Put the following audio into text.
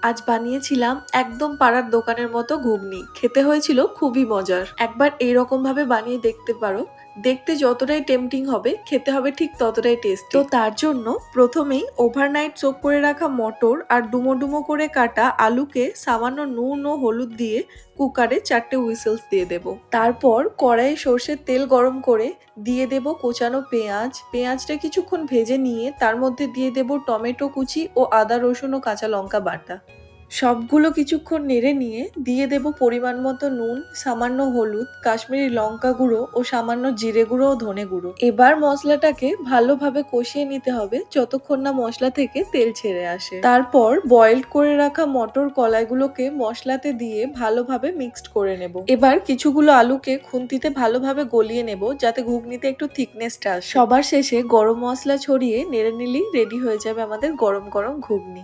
আজ বানিয়েছিলাম একদম পাড়ার দোকানের মতো ঘুগনি। খেতে হয়েছিল খুবই মজার। একবার এইরকম ভাবে বানিয়ে দেখতে পারো। দেখতে যতটাই টেম্পটিং হবে, খেতে হবে ঠিক ততটাই টেস্টি। তো তার জন্য প্রথমেই ওভারনাইট সোক করে রাখা মটর আর ডুমো ডুমো করে কাটা আলুকে সামান্য নুন ও হলুদ দিয়ে কুকারে 4টে হুইসেলস দিয়ে দেব। তারপর কড়াইয়ে সর্ষের তেল গরম করে দিয়ে দেব কোচানো পেঁয়াজ। পেঁয়াজটা কিছুক্ষণ ভেজে নিয়ে তার মধ্যে দিয়ে দেব টমেটো কুচি ও আদা রসুন ও কাঁচা লঙ্কা বাটা। সবগুলো কিছুক্ষণ নেড়ে নিয়ে দিয়ে দেব পরিমাণ মতো নুন, সামান্য হলুদ, কাশ্মীরি লঙ্কা গুঁড়ো ও সামান্য জিরে গুঁড়ো ও ধনে গুঁড়ো। এবার মশলাটাকে ভালোভাবে কষিয়ে নিতে হবে যতক্ষণ না মশলা থেকে তেল ছেড়ে আসে। তারপর বয়েলড করে রাখা মটর কলাইগুলোকে মশলাতে দিয়ে ভালোভাবে মিক্সড করে নেব। এবার কিছুগুলো আলুকে খুন্তিতে ভালোভাবে গলিয়ে নেব যাতে ঘুগনিতে একটু থিকনেসটা আসে। সবার শেষে গরম মশলা ছড়িয়ে নেড়ে নিলেই রেডি হয়ে যাবে আমাদের গরম গরম ঘুগনি।